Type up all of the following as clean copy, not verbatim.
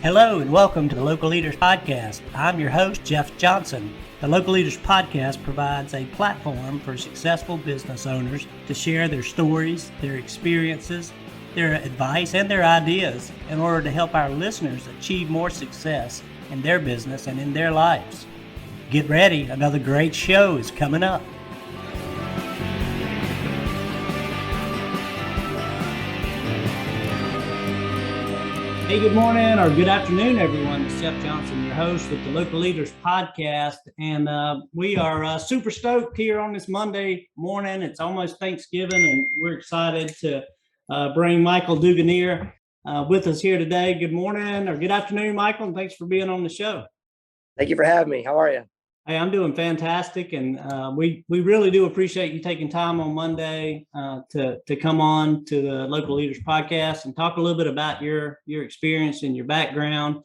Hello and welcome to the Local Leaders Podcast. I'm your host, Jeff Johnson. The Local Leaders Podcast provides a platform for successful business owners to share their stories, their experiences, their advice, and their ideas in order to help our listeners achieve more success in their business and in their lives. Get ready, another great show is coming up. Hey, good morning or good afternoon, everyone. It's Jeff Johnson, your host with the Local Leaders Podcast. And we are super stoked here on this Monday morning. It's almost Thanksgiving, and we're excited to bring Michael Duganier with us here today. Good morning or good afternoon, Michael, and thanks for being on the show. Thank you for having me. How are you? Hey, I'm doing fantastic, and we really do appreciate you taking time on Monday to come on to the Local Leaders Podcast and talk a little bit about your experience and your background,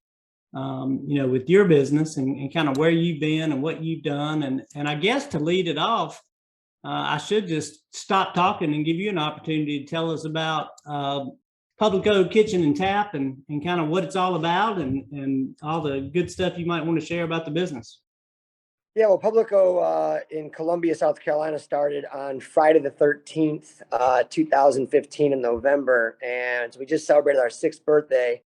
with your business and kind of where you've been and what you've done. And I guess to lead it off, I should just stop talking and give you an opportunity to tell us about Publico Kitchen Tap and kind of what it's all about and all the good stuff you might want to share about the business. Yeah, well, Publico in Columbia, South Carolina started on Friday the 13th, 2015 in November. And so we just celebrated our 6th birthday.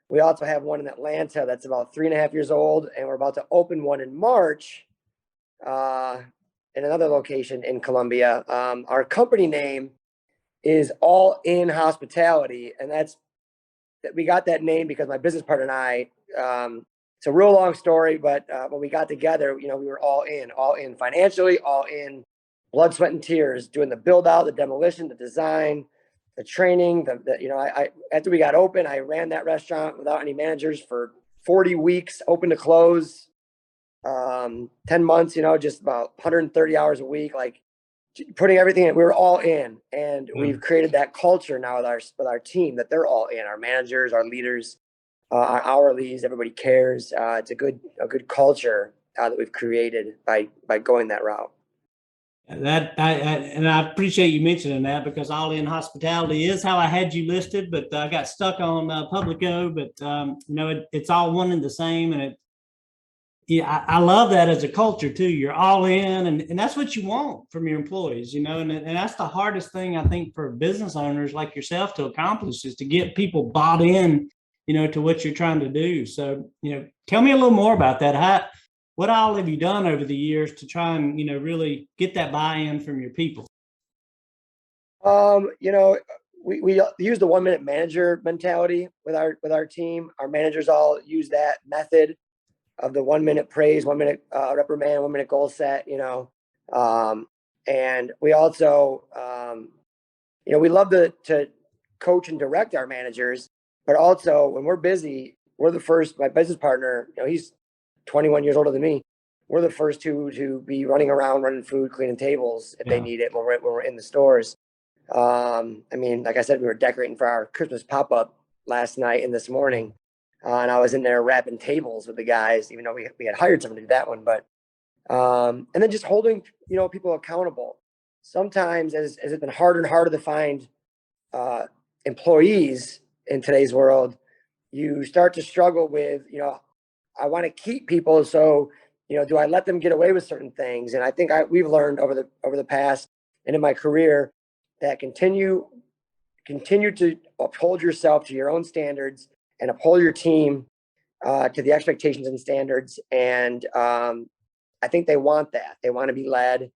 We also have one in Atlanta that's about 3.5 years old. And we're about to open one in March in another location in Columbia. Our company name is All In Hospitality. And we got that name because my business partner and I, it's a real long story, but when we got together, we were all in financially, all in blood, sweat, and tears, doing the build out, the demolition, the design, the training. I after we got open, I ran that restaurant without any managers for 40 weeks, open to close, 10 months. Just about 130 hours a week, like putting everything in. We were all in, and we've created that culture now with our team that they're all in. Our managers, our leaders. Our hourlies, everybody cares. It's a good culture that we've created by going that route. I appreciate you mentioning that because All In Hospitality is how I had you listed, but I got stuck on Publico. But it's all one and the same, and I love that as a culture too. You're all in, and that's what you want from your employees, and that's the hardest thing I think for business owners like yourself to accomplish is to get people bought in. To what you're trying to do. So, tell me a little more about that. What all have you done over the years to try and, really get that buy-in from your people? We use the 1-minute manager mentality with our team. Our managers all use that method of the 1-minute praise, 1-minute reprimand, 1-minute goal set, and we also, we love to coach and direct our managers. But also, when we're busy, we're the first. My business partner, he's 21 years older than me. We're the first to be running around, running food, cleaning tables if they need it when we're in the stores. Like I said, we were decorating for our Christmas pop-up last night and this morning, and I was in there wrapping tables with the guys, even though we had hired someone to do that one. But and then just holding people accountable. Sometimes, as it's been harder and harder to find employees in today's world, you start to struggle with, I want to keep people. So, do I let them get away with certain things? And I think we've learned over the past and in my career that continue to uphold yourself to your own standards and uphold your team to the expectations and standards. And I think they want that. They want to be led,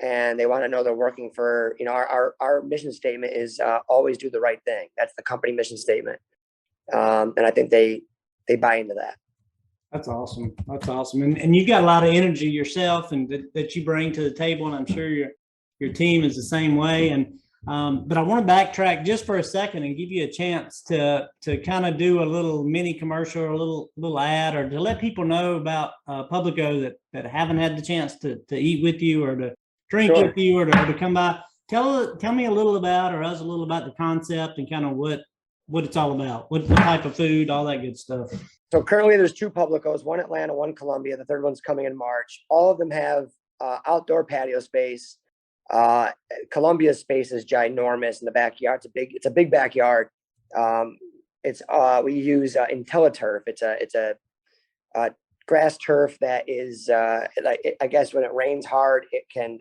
and they want to know they're working for, our mission statement is always do the right thing. That's the company mission statement. And I think they buy into that. That's awesome. And you've got a lot of energy yourself and that you bring to the table. And I'm sure your team is the same way. And but I want to backtrack just for a second and give you a chance to kind of do a little mini commercial or a little ad or to let people know about Publico that haven't had the chance to eat with you or to drink with you or to come by. Tell me a little about, or us a little about the concept and kind of what it's all about, what type of food, all that good stuff. So currently there's 2 Publicos, one Atlanta, one Columbia. The third one's coming in March. All of them have outdoor patio space. Columbia's space is ginormous in the backyard. It's a big backyard. We use IntelliTurf. It's a grass turf that is like, I guess when it rains hard, it can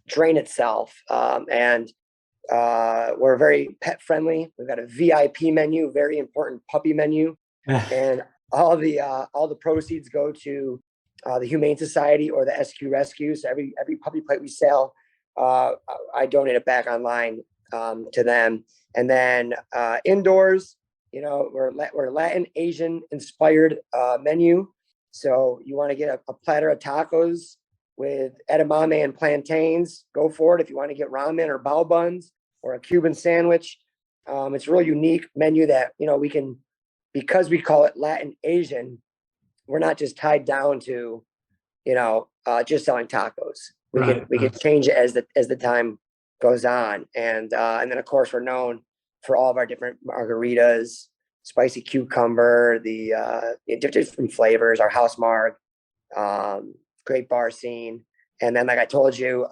drain itself. And we're very pet friendly. We've got a VIP menu, very important puppy menu, and all the proceeds go to the Humane Society or the SQ Rescue. So every puppy plate we sell, I donate it back online to them. And then indoors, we're Latin Asian inspired menu. So you want to get a platter of tacos with edamame and plantains, go for it. If you want to get ramen or bao buns or a Cuban sandwich, it's a really unique menu that, we can, because we call it Latin Asian, we're not just tied down to, just selling tacos. We can change it as the time goes on. And then of course we're known for all of our different margaritas, spicy cucumber, the different flavors, our house marg, great bar scene. And then, like I told you,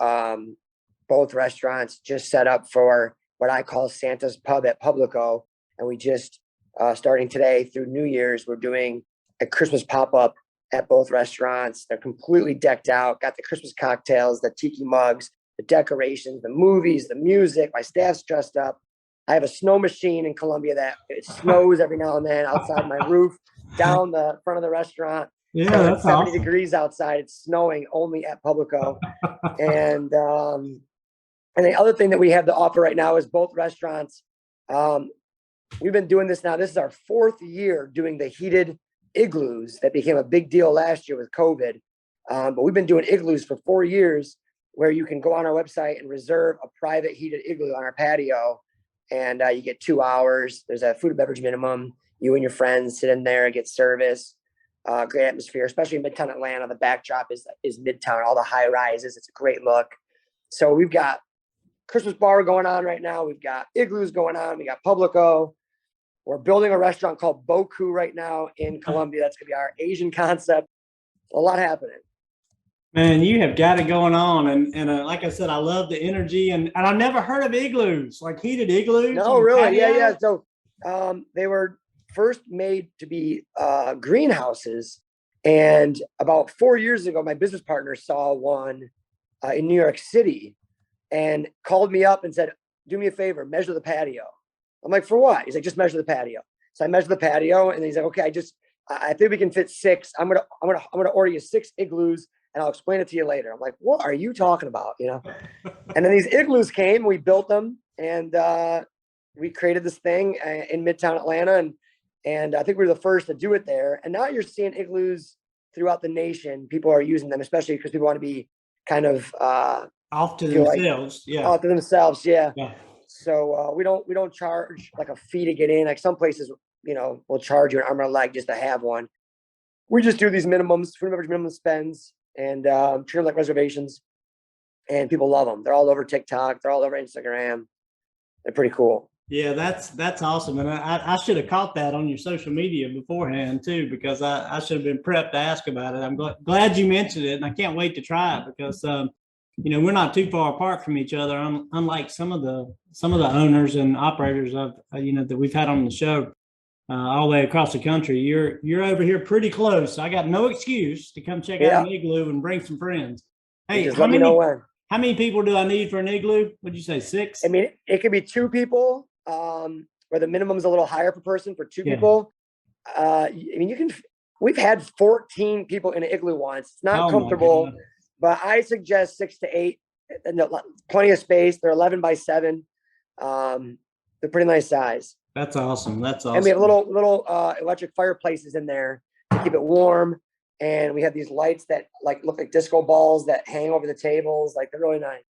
both restaurants just set up for what I call Santa's Pub at Publico. And we just, starting today through New Year's, we're doing a Christmas pop-up at both restaurants. They're completely decked out, got the Christmas cocktails, the tiki mugs, the decorations, the movies, the music. My staff's dressed up. I have a snow machine in Columbia that it snows every now and then outside my roof, down the front of the restaurant. Yeah, so that's 70 awesome. degrees outside. It's snowing only at Publico. And the other thing that we have to offer right now is both restaurants. We've been doing this now. This is our 4th year doing the heated igloos that became a big deal last year with COVID. But we've been doing igloos for 4 years, where you can go on our website and reserve a private heated igloo on our patio. And you get 2 hours. There's a food and beverage minimum. You and your friends sit in there and get service. Great atmosphere, especially in Midtown Atlanta. The backdrop is Midtown, all the high rises. It's a great look. So we've got Christmas bar going on right now. We've got igloos going on. We got Publico. We're building a restaurant called Bocu right now in Columbia. That's gonna be our Asian concept. A lot happening. Man, you have got it going on, and like I said, I love the energy, and I've never heard of igloos, like heated igloos. No, really, yeah. So they were first made to be greenhouses, and about 4 years ago, my business partner saw one in New York City, and called me up and said, "Do me a favor, measure the patio." I'm like, "For what?" He's like, "Just measure the patio." So I measured the patio, and he's like, "Okay, I think we can fit 6. I'm gonna order you 6 igloos, and I'll explain it to you later." I'm like, "What are you talking about?" And then these igloos came, we built them, and we created this thing in Midtown Atlanta, and I think we were the first to do it there. And now you're seeing igloos throughout the nation. People are using them, especially because people want to be kind of off to themselves. Off to themselves, yeah. Yeah. So we don't charge like a fee to get in. Like some places, will charge you an arm and a leg just to have one. We just do these minimums, food and beverage minimum spends, and treat them like reservations. And people love them. They're all over TikTok. They're all over Instagram. They're pretty cool. Yeah, that's awesome. And I should have caught that on your social media beforehand too, because I should have been prepped to ask about it. I'm glad you mentioned it, and I can't wait to try it because we're not too far apart from each other. Unlike some of the owners and operators of that we've had on the show all the way across the country. You're over here pretty close. So I got no excuse to come check out an igloo and bring some friends. Hey, just let me know when. How many people do I need for an igloo? Would you say 6? I mean, it could be 2 people, where the minimum is a little higher per person for 2 people. I mean, we've had 14 people in an igloo once. It's not comfortable, but I suggest 6 to 8. And plenty of space. They're 11 by 7. They're pretty nice size. That's awesome. And we have little electric fireplaces in there to keep it warm. And we have these lights that look like disco balls that hang over the tables. Like, they're really nice.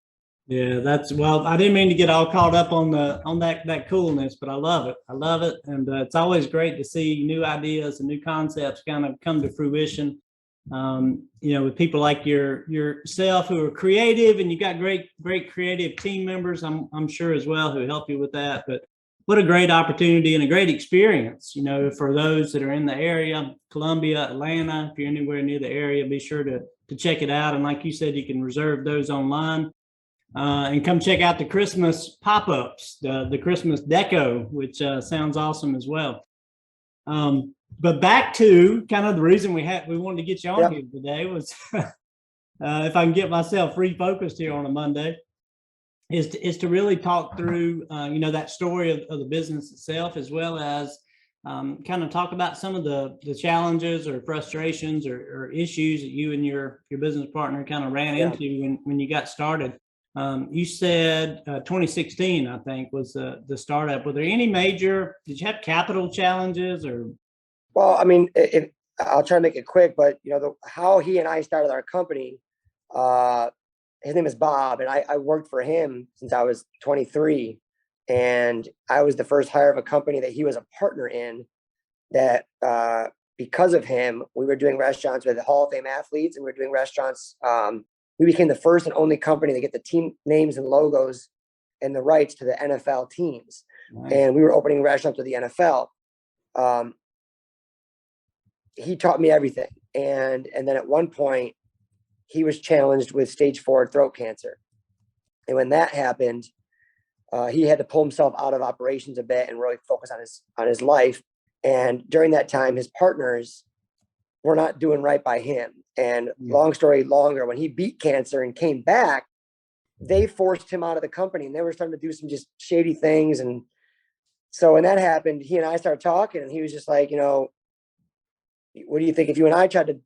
Yeah, I didn't mean to get all caught up on that coolness, but I love it. And it's always great to see new ideas and new concepts kind of come to fruition. With people like yourself who are creative, and you got great creative team members, I'm sure as well, who help you with that. But what a great opportunity and a great experience, for those that are in the area, Columbia, Atlanta. If you're anywhere near the area, be sure to check it out. And like you said, you can reserve those online. and come check out the Christmas pop-ups, the Christmas deco, which sounds awesome as well. But back to kind of the reason we wanted to get you on here today was, if I can get myself refocused here on a Monday, is to really talk through, that story of the business itself, as well as kind of talk about some of the challenges or frustrations or issues that you and your business partner kind of ran into when you got started. You said 2016, I think, was the startup. Were there any did you have capital challenges or? Well, I mean, I'll try to make it quick, but how he and I started our company, his name is Bob, and I worked for him since I was 23. And I was the first hire of a company that he was a partner in, that because of him, we were doing restaurants with Hall of Fame athletes, and we were doing restaurants. We became the first and only company to get the team names and logos and the rights to the NFL teams. Nice. And we were opening restaurants with the NFL. He taught me everything. And then at one point, he was challenged with stage 4 throat cancer. And when that happened, he had to pull himself out of operations a bit and really focus on his life. And during that time, his partners were not doing right by him. And long story longer, when he beat cancer and came back, they forced him out of the company, and they were starting to do some just shady things. And so when that happened, he and I started talking, and he was just like, what do you think if you and I tried to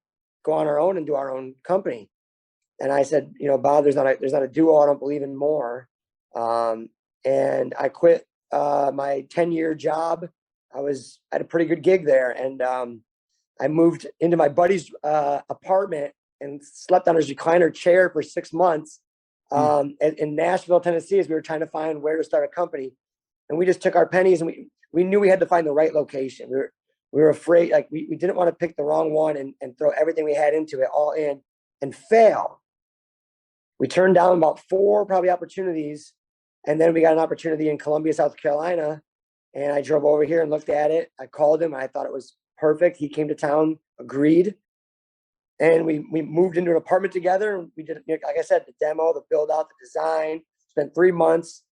go on our own and do our own company? And I said, Bob, there's not a duo I don't believe in more. And I quit my 10-year job. I had a pretty good gig there, and I moved into my buddy's apartment and slept on his recliner chair for 6 months in Nashville, Tennessee, as we were trying to find where to start a company. And we just took our pennies, and we knew we had to find the right location. We were afraid, like we didn't want to pick the wrong one and throw everything we had into it all in and fail. We turned down about 4 probably opportunities. And then we got an opportunity in Columbia, South Carolina. And I drove over here and looked at it. I called him. I thought it was perfect. He came to town, agreed. And we moved into an apartment together. We did, like I said, the demo, the build out, the design. Spent 3 months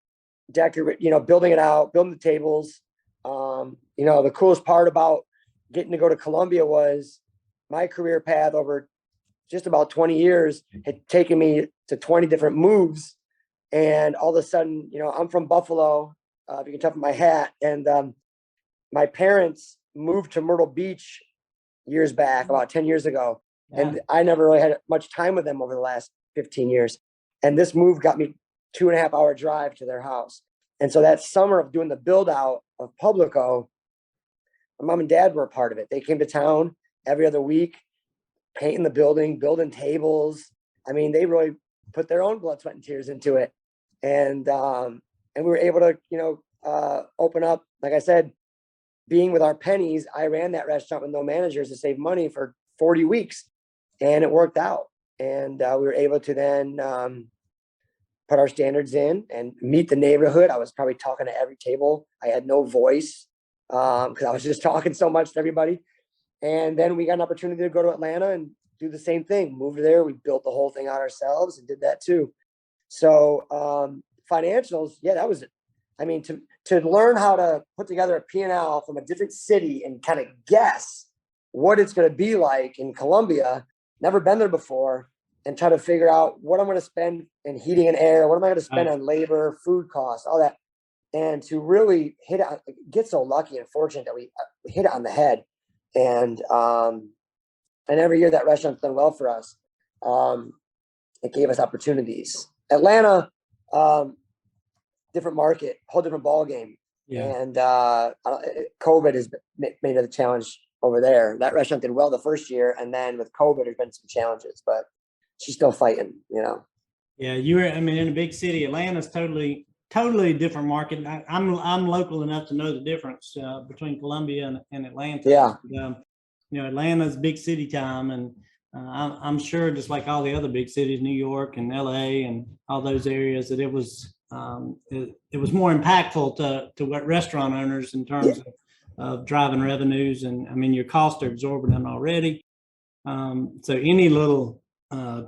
building it out, building the tables. The coolest part about getting to go to Columbia was my career path over just about 20 years had taken me to 20 different moves. And all of a sudden, I'm from Buffalo, if you can tell from my hat. And my parents moved to Myrtle Beach years back, about 10 years ago. Yeah. And I never really had much time with them over the last 15 years. And this move got me 2.5 hour drive to their house. And so that summer of doing the build out of Publico, my mom and dad were a part of it. They came to town every other week, painting the building, building tables. I mean, they really put their own blood, sweat, and tears into it. And we were able to, open up, like I said, being with our pennies. I ran that restaurant with no managers to save money for 40 weeks, and it worked out. And we were able to then put our standards in and meet the neighborhood. I was probably talking to every table. I had no voice because I was just talking so much to everybody. And then we got an opportunity to go to Atlanta and do the same thing. Moved there. We built the whole thing out ourselves and did that too. So financials, that was it. I mean, to learn how to put together a P&L from a different city and kind of guess what it's going to be like in Columbia, never been there before, and try to figure out what I'm going to spend in heating and air, what am I going to spend on labor, food costs, all that. And to really get so lucky and fortunate that we hit it on the head. And every year that restaurant's done well for us. It gave us opportunities. Atlanta, different market, whole different ball game. Yeah. And COVID has made it a challenge over there. That restaurant did well the first year, and then with COVID, there's been some challenges, but she's still fighting, Yeah, in a big city. Atlanta's totally different market. I'm local enough to know the difference between Columbia and Atlanta. Yeah. Atlanta's big city time, and I'm sure just like all the other big cities, New York and LA and all those areas, that it was more impactful to what restaurant owners in terms of driving revenues. And your costs are exorbitant already. So any little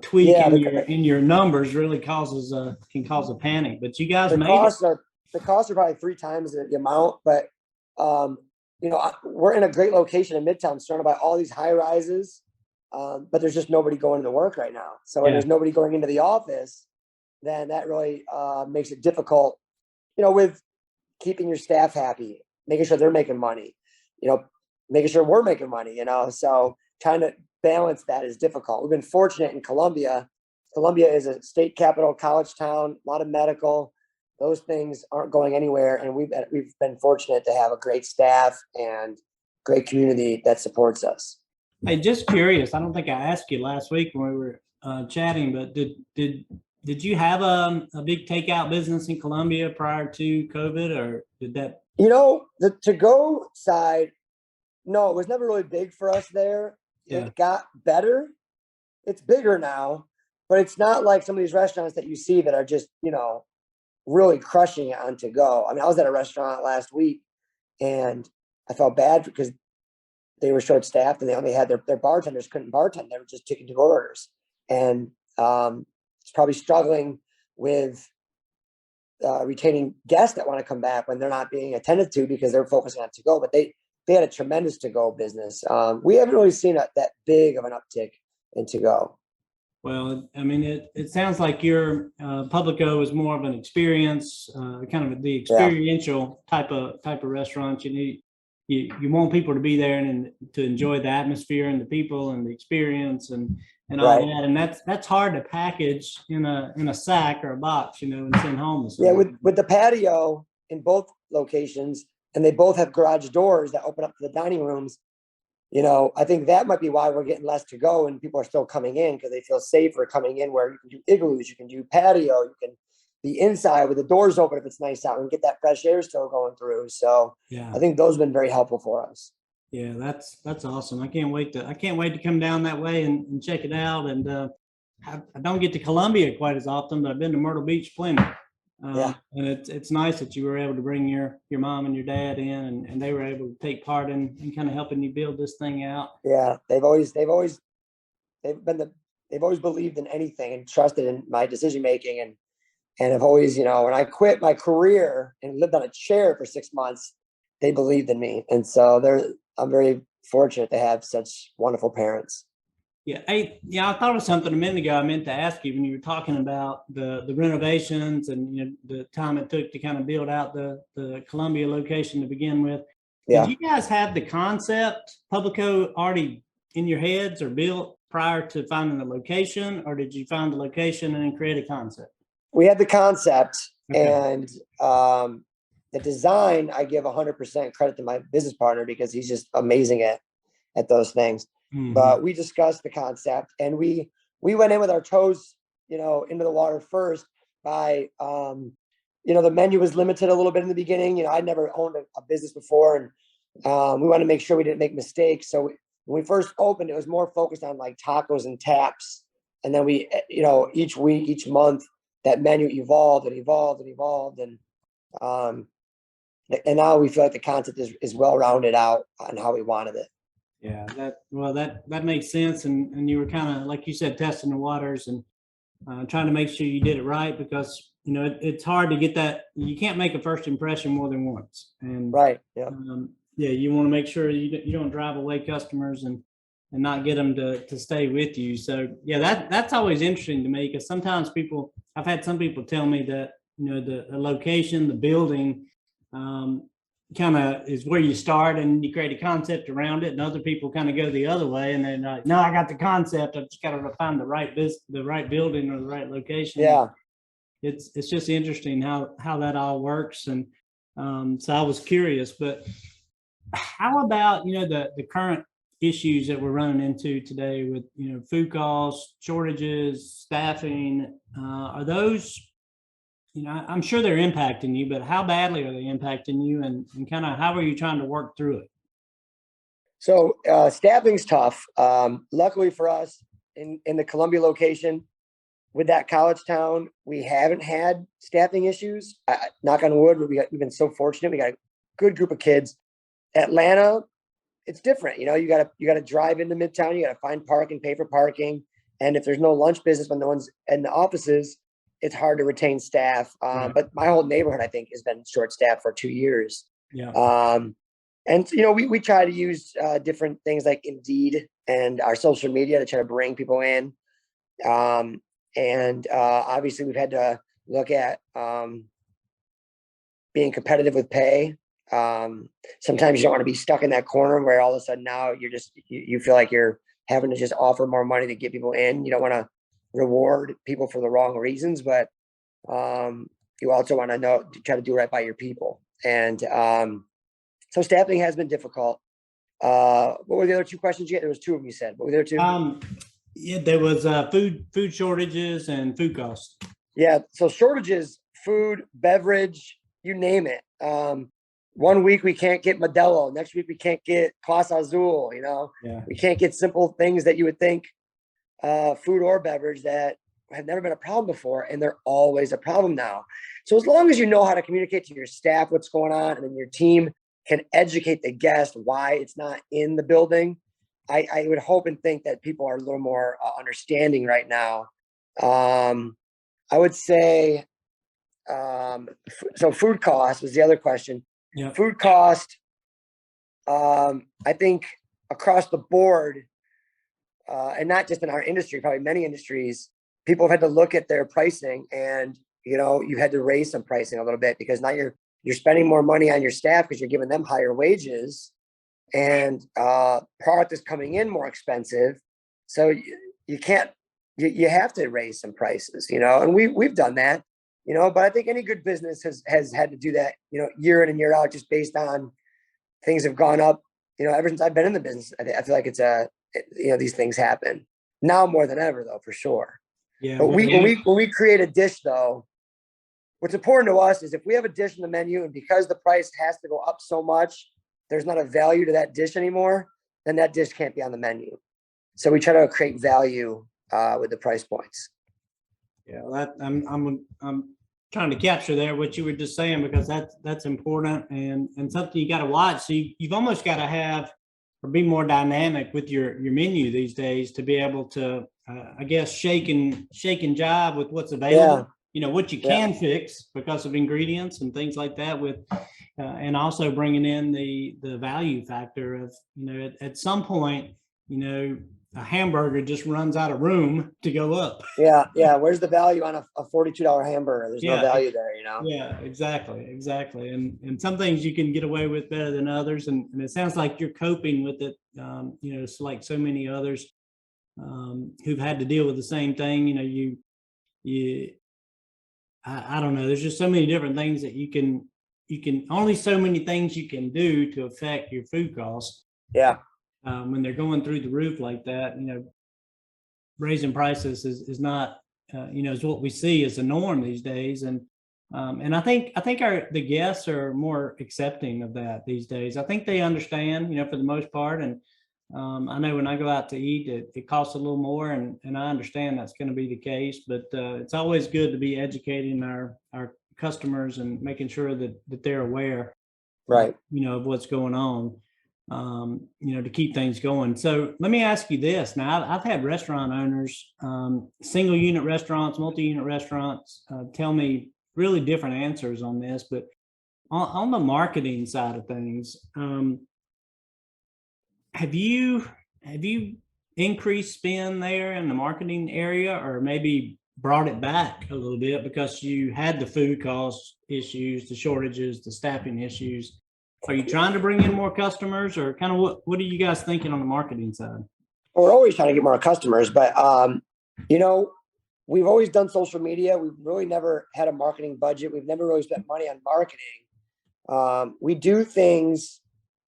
tweak Yeah, in your numbers really can cause a panic. But you guys the made it. costs are probably 3 times the amount, but we're in a great location in Midtown, surrounded by all these high rises, but there's just nobody going to work right now. So when Yeah. there's nobody going into the office, then that really makes it difficult, with keeping your staff happy, making sure they're making money, making sure we're making money, so trying to balance that is difficult. We've been fortunate in Columbia. Columbia is a state capital college town, a lot of medical. Those things aren't going anywhere. And we've been fortunate to have a great staff and great community that supports us. Hey, just curious. I don't think I asked you last week when we were chatting, but did you have a big takeout business in Columbia prior to COVID, or did that? The to-go side, no, it was never really big for us there. Yeah. It got better. It's bigger now, but it's not like some of these restaurants that you see that are just, really crushing it on to go. I mean, I was at a restaurant last week and I felt bad because they were short staffed and they only had their bartenders couldn't bartend. They were just taking to go orders. And it's probably struggling with retaining guests that want to come back when they're not being attended to because they're focusing on to go. But they had a tremendous to go business. We haven't really seen that big of an uptick in to go. Well, I mean, it sounds like your Publico is more of an experience, kind of the experiential type of restaurant. You want people to be there and to enjoy the atmosphere and the people and the experience and all that. And that's hard to package in a sack or a box, and send home. Yeah, with the patio in both locations, and they both have garage doors that open up to the dining rooms. I think that might be why we're getting less to go and people are still coming in because they feel safer coming in, where you can do igloos, you can do patio, you can be inside with the doors open if it's nice out and get that fresh air still going through. So yeah, I think those have been very helpful for us. Yeah, that's awesome. I can't wait to come down that way and check it out. And I don't get to Columbia quite as often, but I've been to Myrtle Beach plenty. And it's nice that you were able to bring your mom and your dad in, and they were able to take part in kind of helping you build this thing out. Yeah, they've always believed in anything and trusted in my decision making, and have always, when I quit my career and lived on a chair for 6 months, they believed in me, and so I'm very fortunate to have such wonderful parents. Yeah, I thought of something a minute ago. I meant to ask you when you were talking about the renovations and the time it took to kind of build out the Columbia location to begin with. Yeah. Did you guys have the concept Publico already in your heads or built prior to finding the location, or did you find the location and then create a concept? We had the concept, and the design, I give 100% credit to my business partner because he's just amazing at those things. Mm-hmm. But we discussed the concept, and we went in with our toes, into the water first by, the menu was limited a little bit in the beginning. I'd never owned a business before, and we wanted to make sure we didn't make mistakes. So when we first opened, it was more focused on like tacos and taps. And then we, each week, each month, that menu evolved and evolved and evolved. And now we feel like the concept is well-rounded out on how we wanted it. Yeah, that makes sense. And you were kind of, like you said, testing the waters and trying to make sure you did it right, because, it's hard to get that. You can't make a first impression more than once. And you want to make sure you don't drive away customers and not get them to stay with you. So yeah, that's always interesting to me, because sometimes I've had some people tell me that, the location, the building, kind of is where you start and you create a concept around it, and other people kind of go the other way and they're like, no, I got the concept, I've just got to find the right building or the right location. Yeah, it's just interesting how that all works. And so I was curious, but how about the current issues that we're running into today with food costs, shortages, staffing? Are those, I'm sure they're impacting you, but how badly are they impacting you, and kind of how are you trying to work through it? So staffing's tough. Luckily for us in the Columbia location, with that college town, we haven't had staffing issues. Knock on wood, we've been so fortunate. We got a good group of kids. Atlanta, it's different. You got to drive into Midtown. You got to find parking, pay for parking, And if there's no lunch business when no one's in the offices, it's hard to retain staff. Right. But my whole neighborhood, I think, has been short staffed for 2 years. Yeah. And we try to use different things like Indeed and our social media to try to bring people in. And obviously we've had to look at being competitive with pay. Sometimes you don't want to be stuck in that corner where all of a sudden now you're just, you feel like you're having to just offer more money to get people in. You don't want to reward people for the wrong reasons, but you also want to try to do right by your people. And so staffing has been difficult. What were the other two questions you had? There was two of them you said. What were the other two? Yeah, there was food shortages and food costs. Yeah, so shortages, food, beverage, you name it. 1 week we can't get Modelo. Next week we can't get Clase Azul. Yeah. We can't get simple things that you would think, food or beverage, that have never been a problem before, and they're always a problem now. So as long as you know how to communicate to your staff what's going on, and then your team can educate the guest why it's not in the building, I would hope and think that people are a little more understanding right now. I would say, so food cost was the other question. Yeah. Food cost, I think across the board, and not just in our industry, probably many industries, people have had to look at their pricing, and you've had to raise some pricing a little bit, because now you're spending more money on your staff because you're giving them higher wages, and product is coming in more expensive. So you can't, you have to raise some prices, and we've done that, but I think any good business has had to do that, year in and year out, just based on things have gone up, ever since I've been in the business. I feel like these things happen now more than ever, though, for sure. Yeah. But when we create a dish, though, what's important to us is if we have a dish in the menu, and because the price has to go up so much, there's not a value to that dish anymore, then that dish can't be on the menu. So we try to create value with the price points. Yeah, I'm trying to capture there what you were just saying, because that's important and something you got to watch. So you've almost got to have or be more dynamic with your menu these days to be able to, I guess, shake and jive with what's available. Yeah. What you can fix because of ingredients and things like that, with and also bringing in the value factor of, at some point, a hamburger just runs out of room to go up. Yeah. Where's the value on a $42 hamburger? There's no value there, Yeah, exactly. And some things you can get away with better than others. And it sounds like you're coping with it, it's like so many others who've had to deal with the same thing. I don't know. There's just so many different things that you can only so many things you can do to affect your food costs. Yeah. When they're going through the roof like that, raising prices is not, is what we see as a norm these days. And I think the guests are more accepting of that these days. I think they understand, for the most part. And I know when I go out to eat, it costs a little more, and I understand that's going to be the case. But it's always good to be educating our customers and making sure that they're aware, right, of what's going on. To keep things going. So let me ask you this. Now, I've had restaurant owners, single unit restaurants, multi-unit restaurants, tell me really different answers on this, but on the marketing side of things, have you increased spend there in the marketing area, or maybe brought it back a little bit because you had the food cost issues, the shortages, the staffing issues? Are you trying to bring in more customers, or kind of what are you guys thinking on the marketing side? We're always trying to get more customers, but we've always done social media. We've really never had a marketing budget. We've never really spent money on marketing. We do things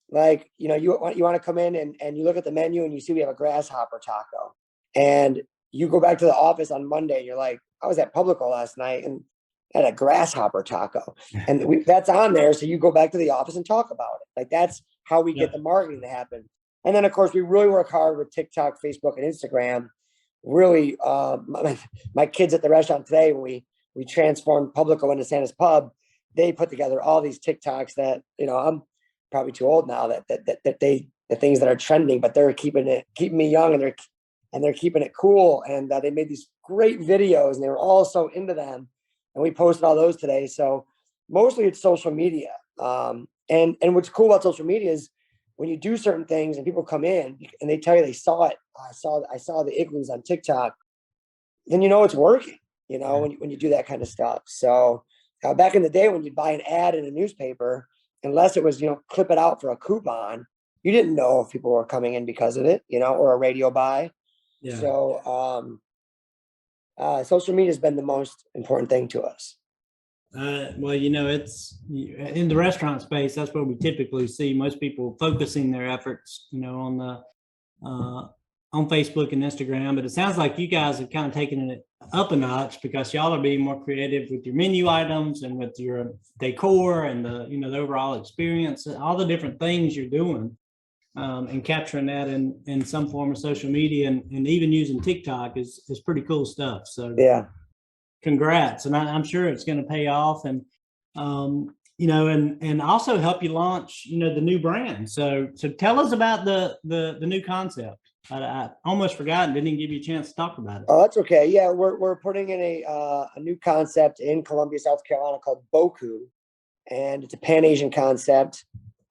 like, you want to come in and you look at the menu and you see we have a grasshopper taco, and you go back to the office on Monday and you're like, I was at Publico last night and had a grasshopper taco, and that's on there. So you go back to the office and talk about it. Like, that's how we get the marketing to happen. And then of course we really work hard with TikTok, Facebook, and Instagram. Really, my kids at the restaurant today, when we transformed Publico into Santa's Pub, they put together all these TikToks that, I'm probably too old now, that the things that are trending, but they're keeping me young, and and they're keeping it cool. And they made these great videos, and they were all so into them. And we posted all those today. So mostly it's social media. And what's cool about social media is when you do certain things and people come in and they tell you they saw it. I saw the igloos on TikTok. Then you know it's working. You know, when you do that kind of stuff. So back in the day when you'd buy an ad in a newspaper, unless it was, you know, clip it out for a coupon, you didn't know if people were coming in because of it, you know, or a radio buy. Yeah. So social media has been the most important thing to us. Well, you know, it's in the restaurant space. That's where we typically see most people focusing their efforts, you know, on the on Facebook and Instagram. But it sounds like you guys have kind of taken it up a notch because y'all are being more creative with your menu items and with your decor and the, you know, the overall experience, all the different things you're doing, and capturing that in some form of social media and even using TikTok is pretty cool stuff. So yeah. Congrats. And I'm sure it's going to pay off and, you know, and also help you launch, you know, the new brand. So tell us about the new concept. I almost forgot and didn't even give you a chance to talk about it. Oh, that's okay. Yeah. We're putting in a new concept in Columbia, South Carolina called Bocu, and it's a Pan-Asian concept.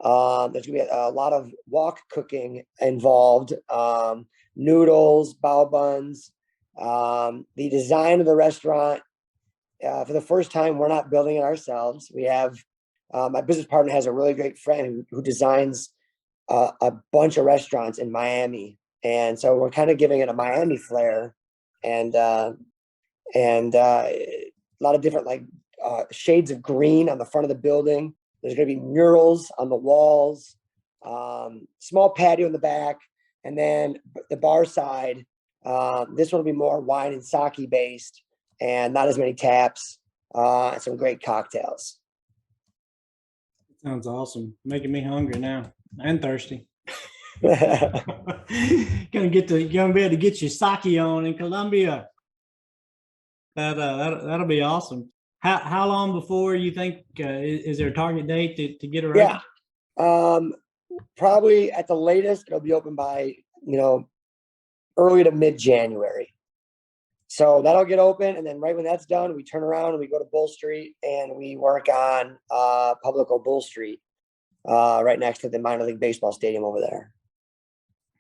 There's gonna be a lot of wok cooking involved, noodles, bao buns. The design of the restaurant, for the first time, we're not building it ourselves. We have my business partner has a really great friend who designs a bunch of restaurants in Miami, and so we're kind of giving it a Miami flair, and a lot of different like shades of green on the front of the building. There's going to be murals on the walls, small patio in the back, and then the bar side. This one will be more wine and sake based and not as many taps, and some great cocktails. Sounds awesome. Making me hungry now and thirsty. Gonna be able to get your sake on in Columbia. That'll be awesome. How long before you think, is there a target date to get around? Yeah. Probably at the latest, it'll be open by, you know, early to mid-January. So that'll get open, and then right when that's done, we turn around and we go to Bull Street and we work on Publico Bull Street, right next to the minor league baseball stadium over there.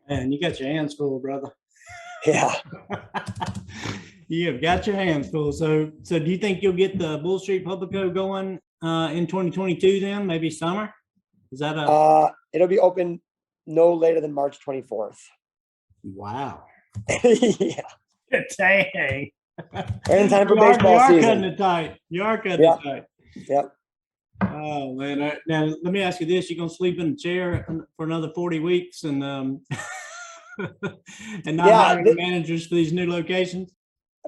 And you got your hands full, brother. Yeah. You have got your hands full. So do you think you'll get the Bull Street Publico going in 2022 then, maybe summer? Is that it'll be open no later than March 24th. Wow. Yeah. Dang. In time for baseball season. You are cutting it tight. You are cutting it tight. Yep. Oh man. Now let me ask you this: you gonna sleep in a chair for another 40 weeks and and not hiring managers for these new locations?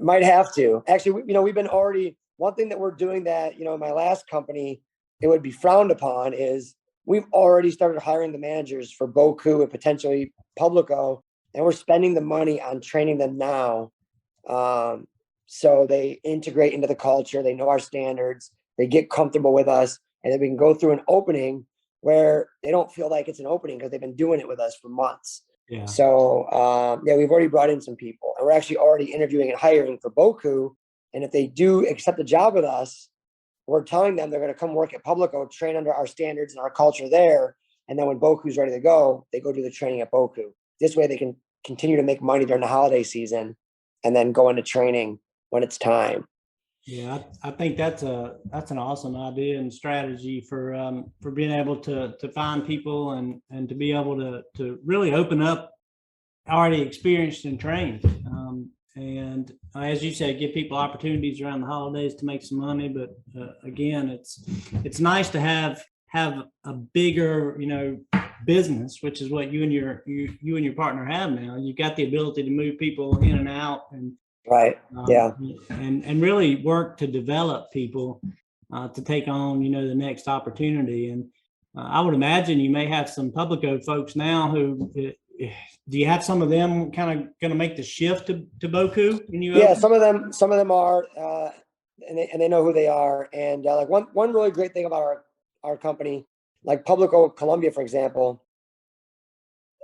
Might have to. Actually, you know, we've been already, one thing that we're doing that, you know, my last company, it would be frowned upon is we've already started hiring the managers for Bocu and potentially Publico, and we're spending the money on training them now. So they integrate into the culture, they know our standards, they get comfortable with us, and then we can go through an opening where they don't feel like it's an opening because they've been doing it with us for months. Yeah. So we've already brought in some people, and we're actually already interviewing and hiring for Bocu. And if they do accept the job with us, we're telling them they're going to come work at Publico, train under our standards and our culture there. And then when Bocu's ready to go, they go do the training at Bocu. This way they can continue to make money during the holiday season and then go into training when it's time. Yeah, I think that's an awesome idea and strategy for being able to find people and to be able to really open up already experienced and trained. And as you said, give people opportunities around the holidays to make some money. But again, it's nice to have a bigger, you know, business, which is what you and your partner have now. You got the ability to move people in and out and right. And really work to develop people to take on, you know, the next opportunity. And I would imagine you may have some Publico folks now who do you have some of them kind of going to make the shift to Bocu? Yeah, some of them are, and they know who they are. And like one really great thing about our company, like Publico Columbia, for example,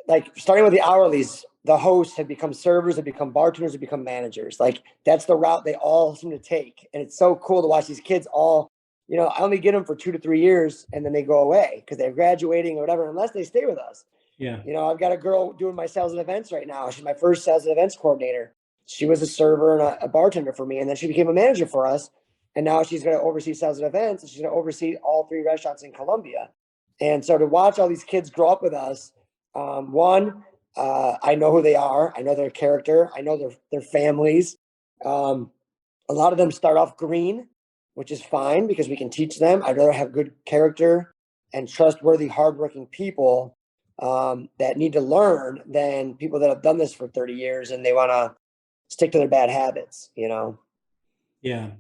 like starting with the hourlies, the hosts have become servers, have become bartenders, have become managers. Like that's the route they all seem to take. And it's so cool to watch these kids all, I only get them for 2 to 3 years and then they go away because they're graduating or whatever, unless they stay with us. Yeah. I've got a girl doing my sales and events right now. She's my first sales and events coordinator. She was a server and a bartender for me. And then she became a manager for us. And now she's going to oversee sales and events, and she's going to oversee all 3 restaurants in Columbia. And so to watch all these kids grow up with us, I know who they are. I know their character. I know their families. A lot of them start off green, which is fine because we can teach them. I'd rather have good character and trustworthy, hardworking people that need to learn than people that have done this for 30 years and they want to stick to their bad habits, Yeah.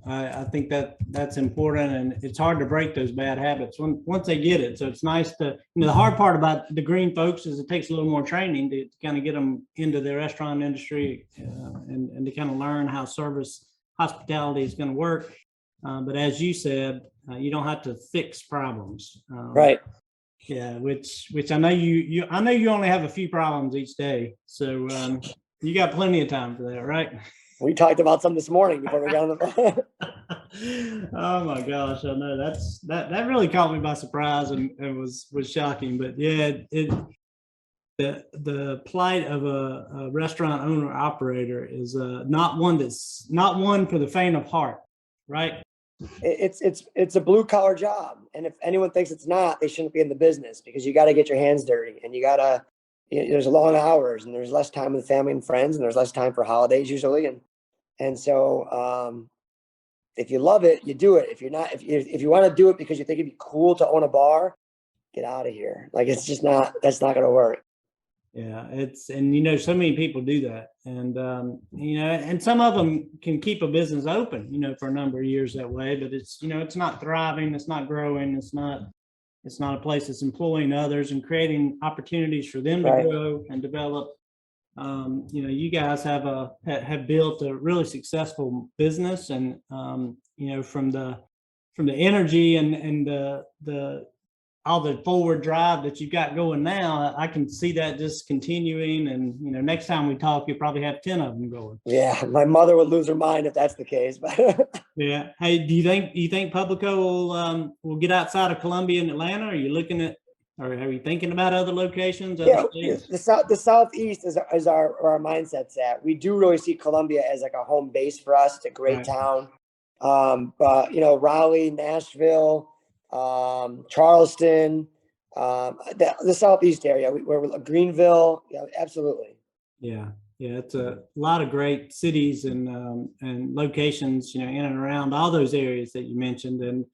I think that's important, and it's hard to break those bad habits once they get it. So it's nice to, the hard part about the green folks is it takes a little more training to kind of get them into the restaurant industry and to kind of learn how hospitality is going to work. But as you said, you don't have to fix problems. Right. Yeah. Which I know I know you only have a few problems each day. So you got plenty of time for that, right? We talked about some this morning before we got on the phone. Oh my gosh, I know that really caught me by surprise and was shocking. But yeah, the plight of a restaurant owner operator is not one for the faint of heart, right? It's a blue collar job, and if anyone thinks it's not, they shouldn't be in the business because you got to get your hands dirty and you got to. There's long hours and there's less time with family and friends and there's less time for holidays usually. And so if you love it, you do it. If you're not, if you want to do it because you think it'd be cool to own a bar, get out of here. Like, it's just that's not going to work. Yeah. And so many people do that. And, and some of them can keep a business open, for a number of years that way, but it's not thriving. It's not growing. It's not a place that's employing others and creating opportunities for them to grow and develop. You guys have built a really successful business, and from the energy and the all the forward drive that you've got going now, I can see that just continuing. And next time we talk, you'll probably have 10 of them going. Yeah, my mother would lose her mind if that's the case. But yeah. Hey, do you think Publico will get outside of Columbia and Atlanta? Are you looking at, or are you thinking about other locations? The Southeast is our mindset's at. We do really see Columbia as like a home base for us. It's a great town. But Raleigh, Nashville, Charleston, the Southeast area, where Greenville, absolutely. Yeah, it's a lot of great cities and locations, in and around all those areas that you mentioned. And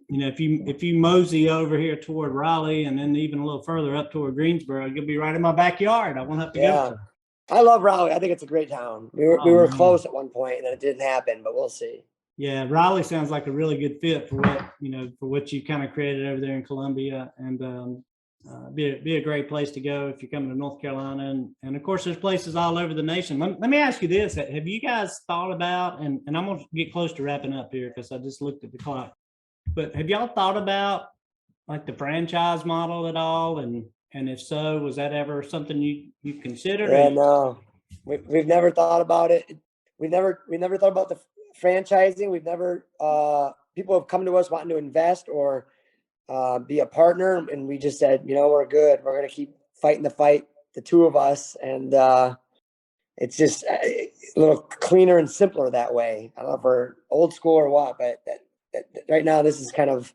if you mosey over here toward Raleigh and then even a little further up toward Greensboro, you'll be right in my backyard. I won't have to go. I love Raleigh. I think it's a great town. We were close at one point, and then it didn't happen, but we'll see. Yeah, Raleigh sounds like a really good fit for what you kind of created over there in Columbia, and be a great place to go if you're coming to North Carolina. And of course, there's places all over the nation. Let me ask you this: have you guys thought about? And I'm gonna get close to wrapping up here because I just looked at the clock. But have y'all thought about like the franchise model at all? And if so, was that ever something you considered? Yeah, no, we've never thought about it. We never thought about the franchising. We've never people have come to us wanting to invest or be a partner, and we just said, we're good. We're going to keep fighting the fight, the two of us, and it's just a little cleaner and simpler that way. I don't know if we're old school or what, but right now this is kind of,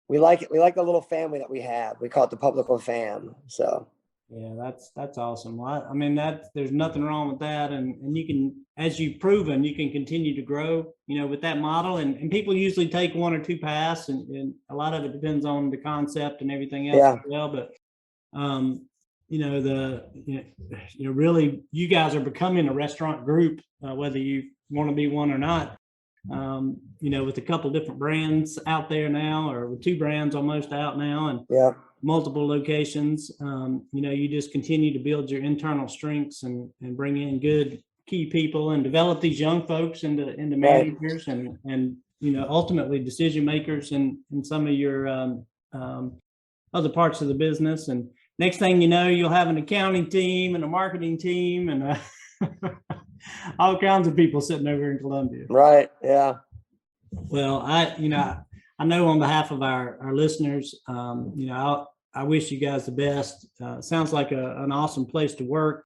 we like it. We like the little family that we have. We call it the Publico fam. So. Yeah, that's awesome. Well, I mean, there's nothing wrong with that. And you can, as you've proven, you can continue to grow, with that model. And people usually take one or two paths, and a lot of it depends on the concept and everything else as well. But, really, you guys are becoming a restaurant group, whether you want to be one or not. With a couple different brands out there now, or with 2 brands almost out now, and multiple locations. You just continue to build your internal strengths and bring in good key people and develop these young folks into managers and ultimately decision makers in some of your other parts of the business. And next thing you know, you'll have an accounting team and a marketing team and all kinds of people sitting over in Columbia. Right. Yeah. Well, I know on behalf of our listeners, I wish you guys the best. Sounds like an awesome place to work,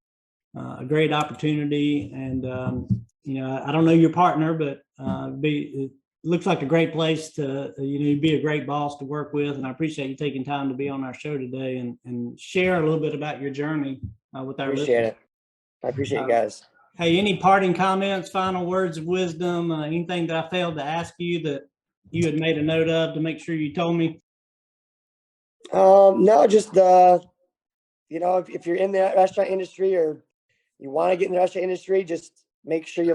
a great opportunity. And, I don't know your partner, but it looks like a great place to, be a great boss to work with. And I appreciate you taking time to be on our show today and share a little bit about your journey with our Appreciate listeners. it. I appreciate you guys. Hey, any parting comments, final words of wisdom, anything that I failed to ask you that you had made a note of to make sure you told me? No, just, if you're in the restaurant industry or you want to get in the restaurant industry, just make sure you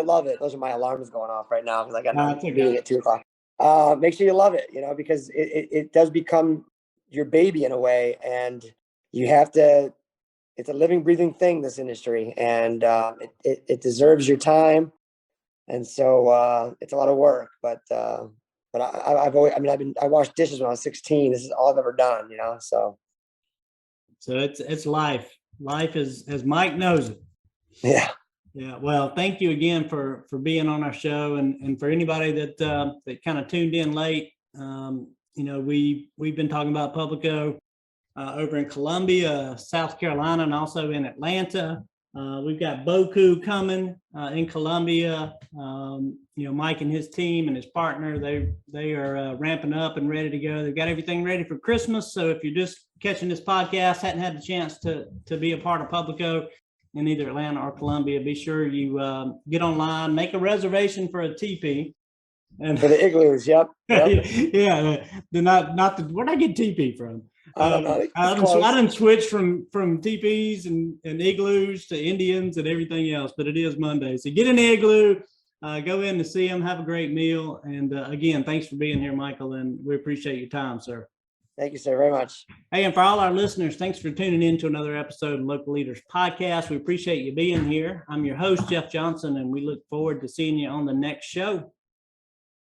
love it. Those are my alarms going off right now because I got a meeting at 2:00. Make sure you love it, because it does become your baby in a way, and you have to. It's a living, breathing thing, this industry, and it deserves your time. And so it's a lot of work, but I've always, I washed dishes when I was 16. This is all I've ever done, so. So it's life. Life is, as Mike knows it. Yeah. Yeah. Well, thank you again for being on our show, and for anybody that kind of tuned in late. We've been talking about Publico over in Columbia, South Carolina, and also in Atlanta. We've got Bocu coming in Columbia. Mike and his team and his partner, they are ramping up and ready to go. They've got everything ready for Christmas. So if you're just catching this podcast, hadn't had the chance to be a part of Publico in either Atlanta or Columbia, be sure you get online, make a reservation for a teepee. And for the igloos, yep. Yeah, where'd I get teepee from? I don't know. I didn't switch from teepees and igloos to Indians and everything else, but it is Monday. So get an igloo, go in to see them, have a great meal. And again, thanks for being here, Michael, and we appreciate your time, sir. Thank you, sir, very much. Hey, and for all our listeners, thanks for tuning in to another episode of Local Leaders Podcast. We appreciate you being here. I'm your host, Jeff Johnson, and we look forward to seeing you on the next show.